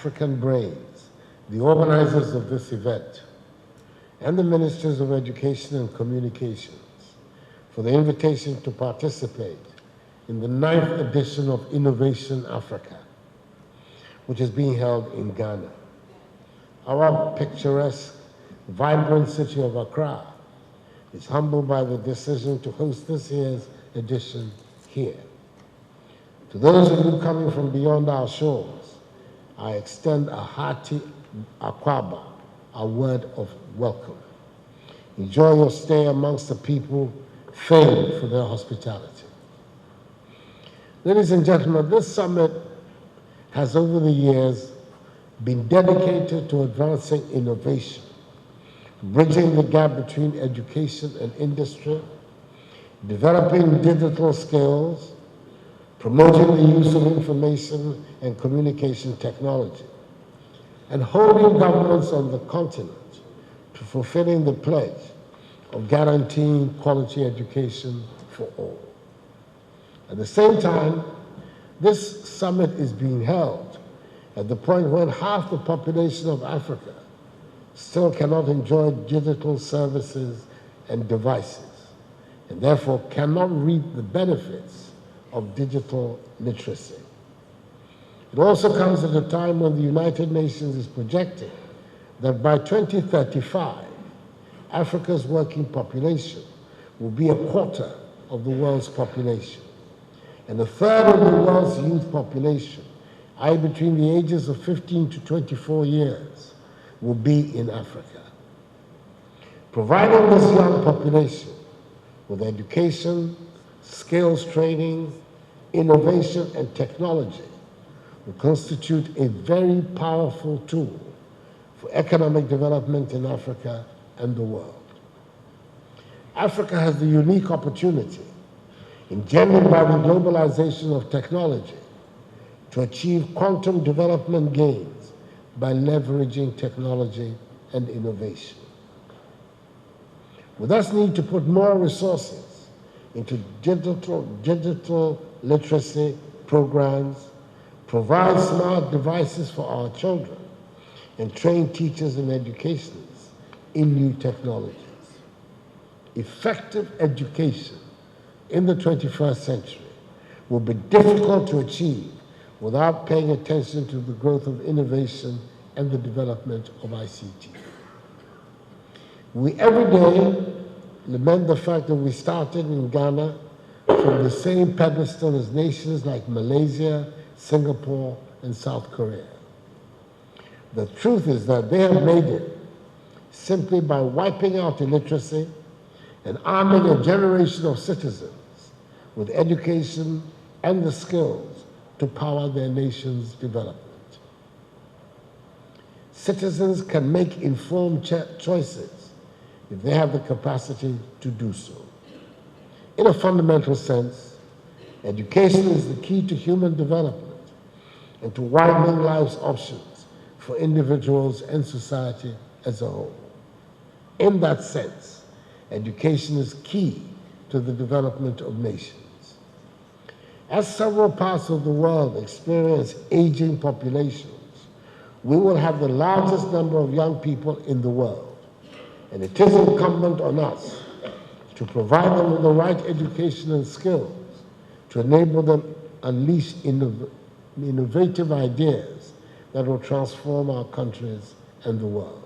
African brains, the organizers of this event, and the Ministers of Education and Communications for the invitation to participate in the 9th edition of Innovation Africa, which is being held in Ghana. Our picturesque, vibrant city of Accra is humbled by the decision to host this year's edition here. To those of you coming from beyond our shores, I extend a hearty akwaba, a word of welcome. Enjoy your stay amongst the people famed for their hospitality. Ladies and gentlemen, this summit has over the years been dedicated to advancing innovation, bridging the gap between education and industry, developing digital skills, promoting the use of information and communication technology, and holding governments on the continent to fulfilling the pledge of guaranteeing quality education for all. At the same time, this summit is being held at the point when half the population of Africa still cannot enjoy digital services and devices, and therefore cannot reap the benefits of digital literacy. It also comes at a time when the United Nations is projecting that by 2035, Africa's working population will be a quarter of the world's population, and a third of the world's youth population, i.e. between the ages of 15 to 24 years, will be in Africa. Providing this young population with education, skills training, innovation, and technology will constitute a very powerful tool for economic development in Africa and the world. Africa has the unique opportunity engendered by the globalization of technology to achieve quantum development gains by leveraging technology and innovation. We thus need to put more resources into digital literacy programs, provide smart devices for our children, and train teachers and educationists in new technologies. Effective education in the 21st century will be difficult to achieve without paying attention to the growth of innovation and the development of ICT. We every day lament the fact that we started in Ghana from the same pedestal as nations like Malaysia, Singapore, and South Korea. The truth is that they have made it simply by wiping out illiteracy and arming a generation of citizens with education and the skills to power their nation's development. Citizens can make informed choices if they have the capacity to do so. In a fundamental sense, education is the key to human development and to widening life's options for individuals and society as a whole. In that sense, education is key to the development of nations. As several parts of the world experience aging populations, we will have the largest number of young people in the world, and it is incumbent on us to provide them with the right education and skills to enable them unleash innovative ideas that will transform our countries and the world.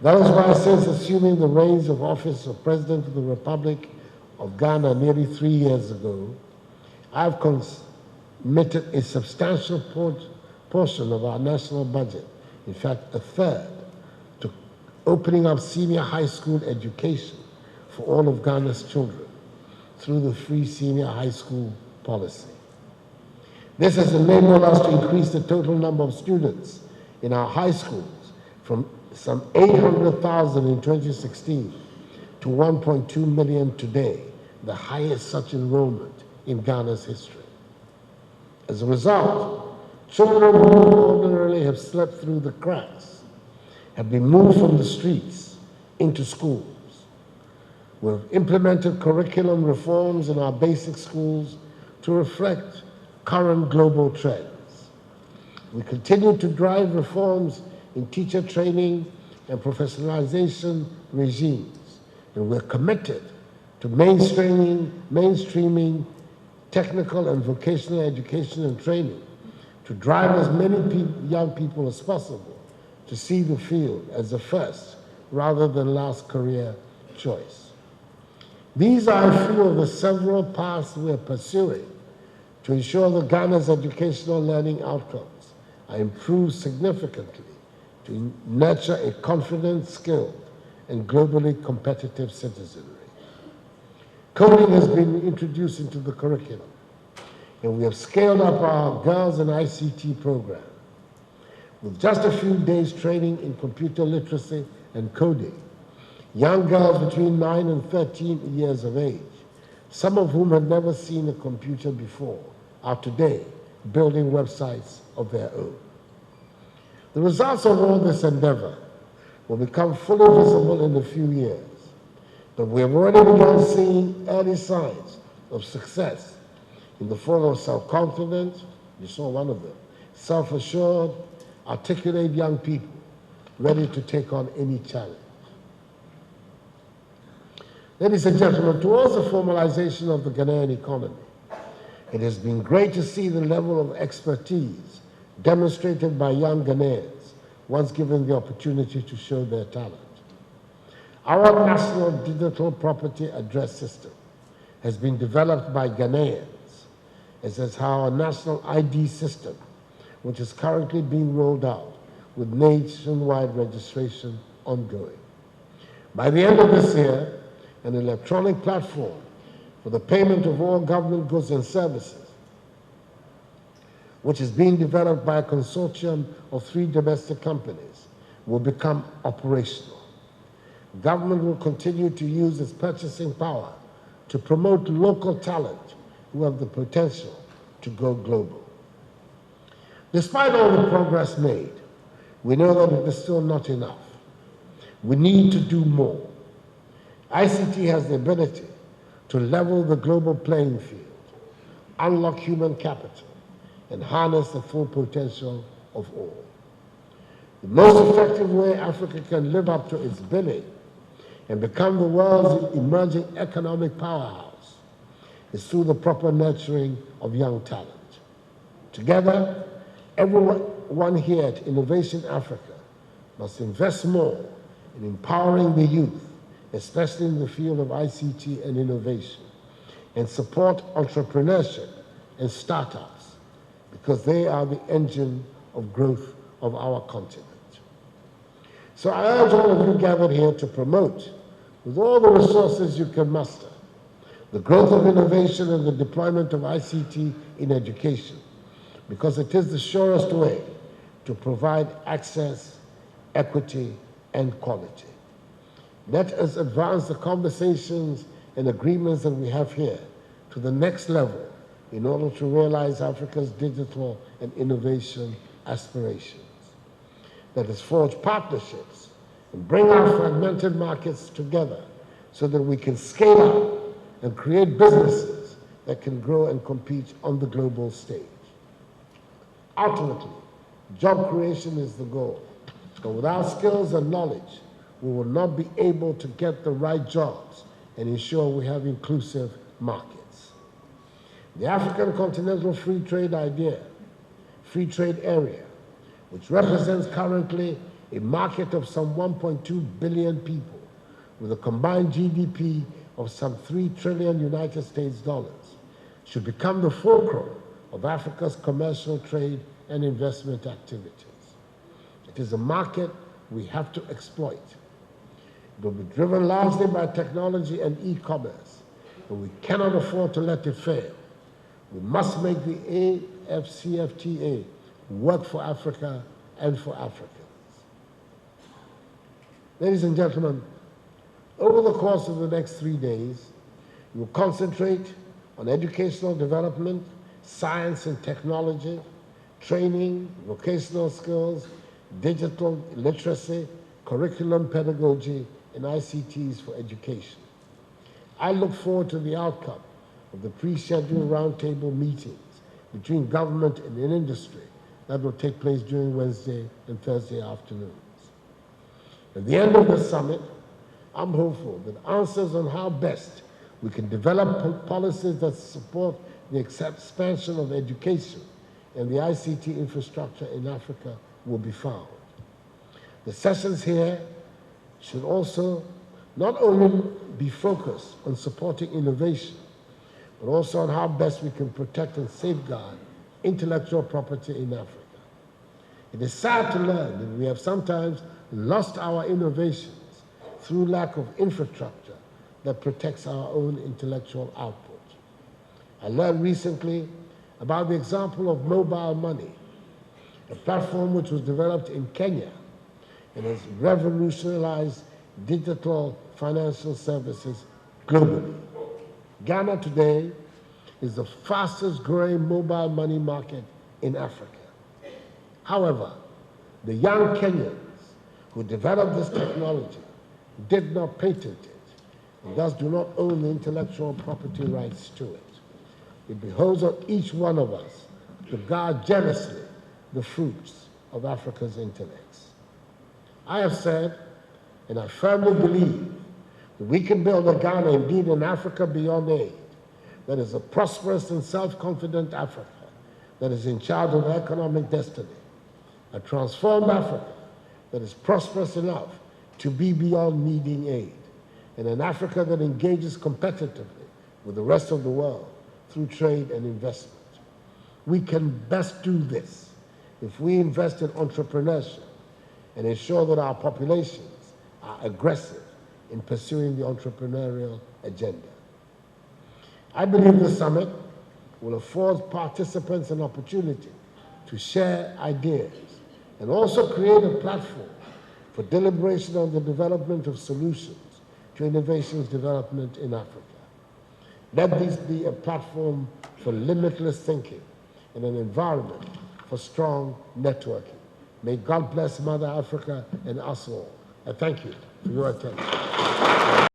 That is why, since assuming the reins of office of President of the Republic of Ghana nearly 3 years ago, I've committed a substantial portion of our national budget, in fact a third, to opening up senior high school education for all of Ghana's children through the free senior high school policy. This has enabled us to increase the total number of students in our high schools from some 800,000 in 2016 to 1.2 million today, the highest such enrollment in Ghana's history. As a result, children who ordinarily have slipped through the cracks have been moved from the streets into schools. We've implemented curriculum reforms in our basic schools to reflect current global trends. We continue to drive reforms in teacher training and professionalization regimes, and we're committed to mainstreaming technical and vocational education and training to drive as many young people as possible to see the field as a first rather than last career choice. These are a few of the several paths we're pursuing to ensure that Ghana's educational learning outcomes are improved significantly to nurture a confident, skilled, and globally competitive citizenry. Coding has been introduced into the curriculum, and we have scaled up our Girls in ICT program. With just a few days training in computer literacy and coding, young girls between 9 and 13 years of age, some of whom had never seen a computer before, are today building websites of their own. The results of all this endeavor will become fully visible in a few years, but we have already begun seeing early signs of success in the form of self-confident, you saw one of them, self-assured, articulate young people ready to take on any challenge. Ladies and gentlemen, towards the formalization of the Ghanaian economy, it has been great to see the level of expertise demonstrated by young Ghanaians once given the opportunity to show their talent. Our national digital property address system has been developed by Ghanaians, as is how our national ID system, which is currently being rolled out with nationwide registration ongoing. By the end of this year, an electronic platform for the payment of all government goods and services, which is being developed by a consortium of 3 domestic companies, will become operational. Government will continue to use its purchasing power to promote local talent who have the potential to go global. Despite all the progress made, we know that it is still not enough. We need to do more. ICT has the ability to level the global playing field, unlock human capital, and harness the full potential of all. The most effective way Africa can live up to its billing and become the world's emerging economic powerhouse is through the proper nurturing of young talent. Together, everyone here at Innovation Africa must invest more in empowering the youth, especially in the field of ICT and innovation, and support entrepreneurship and startups, because they are the engine of growth of our continent. So I urge all of you gathered here to promote, with all the resources you can muster, the growth of innovation and the deployment of ICT in education, because it is the surest way to provide access, equity, and quality. Let us advance the conversations and agreements that we have here to the next level in order to realize Africa's digital and innovation aspirations. Let us forge partnerships and bring our fragmented markets together so that we can scale up and create businesses that can grow and compete on the global stage. Ultimately, job creation is the goal, but without skills and knowledge, we will not be able to get the right jobs and ensure we have inclusive markets. The African Continental Free Trade Area, which represents currently a market of some 1.2 billion people with a combined GDP of some 3 trillion United States dollars, should become the fulcrum of Africa's commercial trade and investment activities. It is a market we have to exploit. It will be driven largely by technology and e-commerce, but we cannot afford to let it fail. We must make the AFCFTA work for Africa and for Africans. Ladies and gentlemen, over the course of the next 3 days, we will concentrate on educational development, science and technology, training, vocational skills, digital literacy, curriculum pedagogy, and ICTs for education. I look forward to the outcome of the pre-scheduled roundtable meetings between government and industry that will take place during Wednesday and Thursday afternoons. At the end of the summit, I'm hopeful that answers on how best we can develop policies that support the expansion of education and the ICT infrastructure in Africa will be found. The sessions here should also not only be focused on supporting innovation, but also on how best we can protect and safeguard intellectual property in Africa. It is sad to learn that we have sometimes lost our innovations through lack of infrastructure that protects our own intellectual output. I learned recently about the example of mobile money, a platform which was developed in Kenya and has revolutionized digital financial services globally. Ghana today is the fastest growing mobile money market in Africa. However, the young Kenyans who developed this technology did not patent it and thus do not own the intellectual property rights to it. It behoves on each one of us to guard jealously the fruits of Africa's intellects. I have said, and I firmly believe, that we can build a Ghana, indeed an Africa beyond aid, that is a prosperous and self-confident Africa that is in charge of economic destiny, a transformed Africa that is prosperous enough to be beyond needing aid, and an Africa that engages competitively with the rest of the world through trade and investment. We can best do this if we invest in entrepreneurship and ensure that our populations are aggressive in pursuing the entrepreneurial agenda. I believe the summit will afford participants an opportunity to share ideas and also create a platform for deliberation on the development of solutions to innovations development in Africa. Let this be a platform for limitless thinking and an environment for strong networking. May God bless Mother Africa and us all. I thank you for your attention.